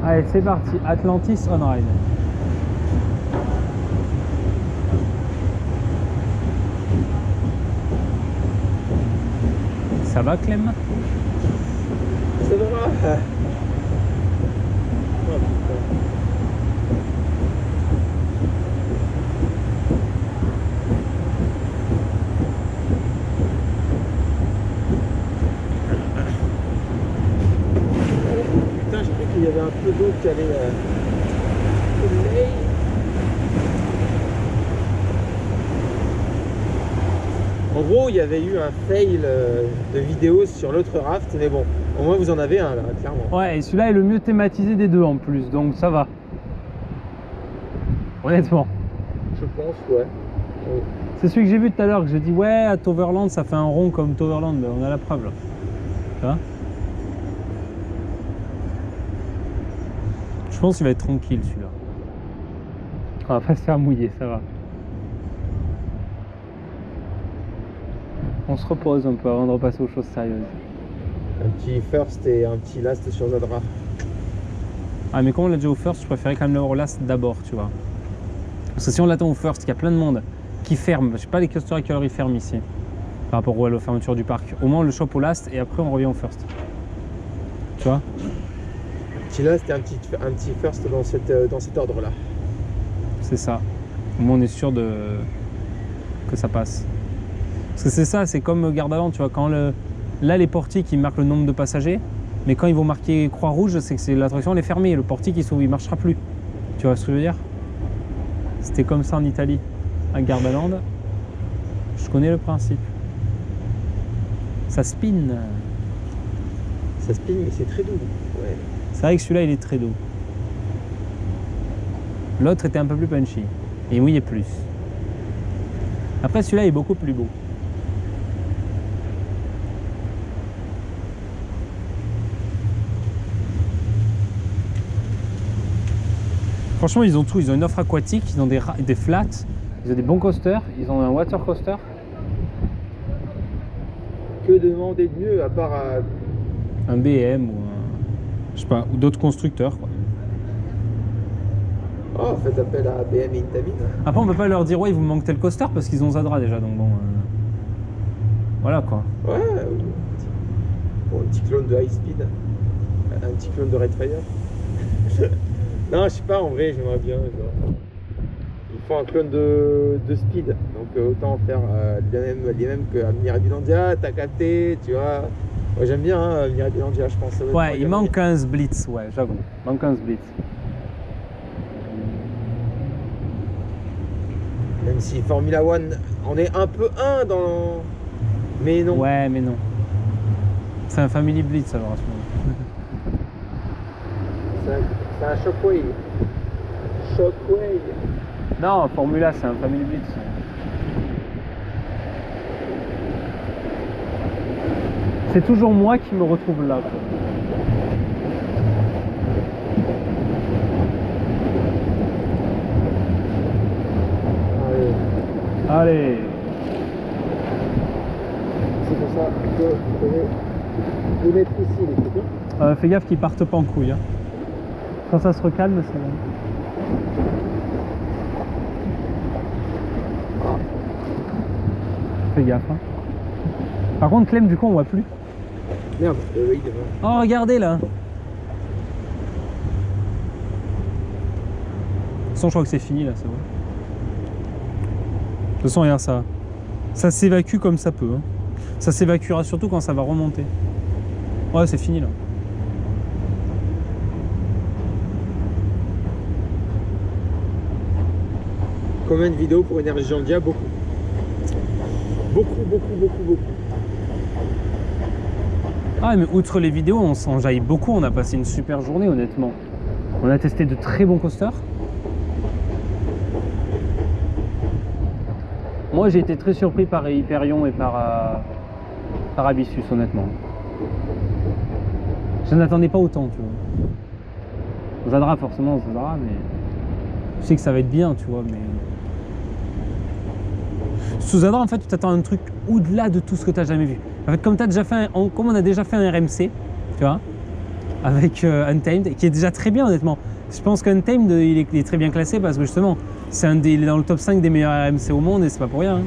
Allez, c'est parti. Atlantis on ride. Ça va, Clem? Ça va. Oh, putain, j'ai cru qu'il y avait un peu d'eau qui allait couler. En gros, il y avait eu un fail de vidéo sur l'autre raft, mais bon, au moins vous en avez un là, clairement. Ouais, et celui-là est le mieux thématisé des deux en plus, donc ça va. Honnêtement. Je pense, ouais. Oui. C'est celui que j'ai vu tout à l'heure, que j'ai dit ouais, à Toverland, ça fait un rond comme Toverland. Ben, on a la preuve là. Tu vois? Je pense qu'il va être tranquille celui-là. On va pas se faire mouiller, ça va. On se repose un peu avant de repasser aux choses sérieuses. Un petit first et un petit last sur Zadra. Ah mais comme on l'a déjà au first, je préférais quand même l'avoir au last d'abord, tu vois. Parce que si on l'attend au first, il y a plein de monde qui ferme. Je sais pas les coasters à quelle heure ils ferment ici. Par rapport à la fermeture du parc. Au moins on le chope au last et après on revient au first. Tu vois? Petit last et un petit first dans cet ordre-là. C'est ça. Au moins on est sûr que ça passe. Parce que c'est ça, c'est comme Gardaland, tu vois, quand là les portiques ils marquent le nombre de passagers, mais quand ils vont marquer croix rouge, c'est que l'attraction elle est fermée, le portique il marchera plus. Tu vois ce que je veux dire? C'était comme ça en Italie, à Gardaland. Je connais le principe. Ça spin. Ça spin, mais c'est très doux. Ouais. C'est vrai que celui-là il est très doux. L'autre était un peu plus punchy. Et oui, il est plus. Après celui-là est beaucoup plus beau. Franchement, ils ont tout. Ils ont une offre aquatique, ils ont des flats, ils ont des bons coasters, ils ont un water coaster. Que demander de mieux à part Un BM ou je sais pas, ou d'autres constructeurs, quoi. Oh, faites appel à BM et Intamin. Après, on peut pas leur dire ouais, il vous manque tel coaster parce qu'ils ont Zadra déjà, donc bon. Voilà quoi. Ouais, bon, un petit clone de High Speed, un petit clone de Redfire. Non, je sais pas, en vrai, j'aimerais bien. Genre, il faut un clone de Speed, donc autant faire les mêmes que Mirabilandia, t'as capté, tu vois. Ouais, j'aime bien hein, Mirabilandia, je pense. Ouais, il manque un Blitz, ouais, j'avoue. Il manque un Blitz. Même si Formula One, on est un peu un dans. Mais non. Ouais, mais non. C'est un Family Blitz alors à ce moment. C'est un Shockwave. Shockwave. Non, Formula, c'est un Family Blitz. C'est toujours moi qui me retrouve là, quoi. Allez. C'est pour ça que je vais les mettre ici, les copains. Fais gaffe qu'ils partent pas en couille. Hein. Quand ça se recalme, c'est bon. Fais gaffe. Hein. Par contre, Clem, du coup, on voit plus. Merde, oui, devant. Oh, regardez là. De toute façon, je crois que c'est fini là, c'est bon. De toute façon, regarde ça. Ça s'évacue comme ça peut. Hein. Ça s'évacuera surtout quand ça va remonter. Ouais, c'est fini là. Combien de vidéos pour Energylandia? Beaucoup. Beaucoup. Ah, mais outre les vidéos, on s'enjaille beaucoup. On a passé une super journée, honnêtement. On a testé de très bons coasters. Moi, j'ai été très surpris par Hyperion et par Abyssus, honnêtement. Je n'attendais pas autant, tu vois. Zadra, forcément, Zadra, mais je sais que ça va être bien, tu vois, mais... Sous Zadra, en fait, tu t'attends à un truc au-delà de tout ce que tu n'as jamais vu. En fait, comme, comme on a déjà fait un RMC, tu vois, avec Untamed, qui est déjà très bien honnêtement. Je pense qu'Untamed il est très bien classé parce que justement il est dans le top 5 des meilleurs RMC au monde et c'est pas pour rien. Hein.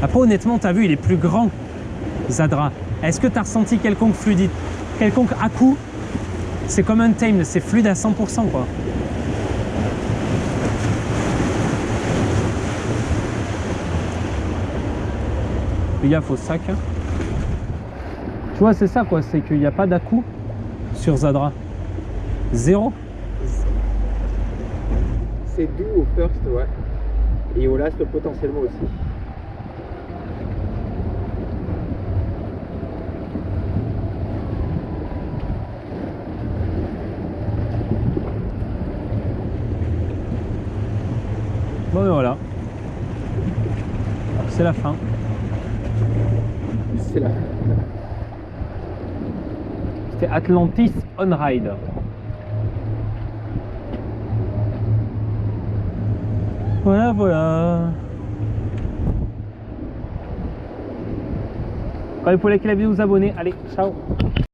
Après honnêtement t'as vu il est plus grand Zadra. Est-ce que tu as ressenti quelconque fluidité, quelconque à-coup? C'est comme Untamed, c'est fluide à 100% quoi. Fais gaffe au sac. Hein. Tu vois, c'est ça quoi, c'est qu'il n'y a pas d'à-coup sur Zadra. Zéro. C'est doux au first, ouais. Et au last potentiellement aussi. Bon, ben voilà. C'est la fin. C'est là. C'était Atlantis on ride. Voilà, voilà. Quand il faut liker la vidéo, vous abonner. Allez, ciao.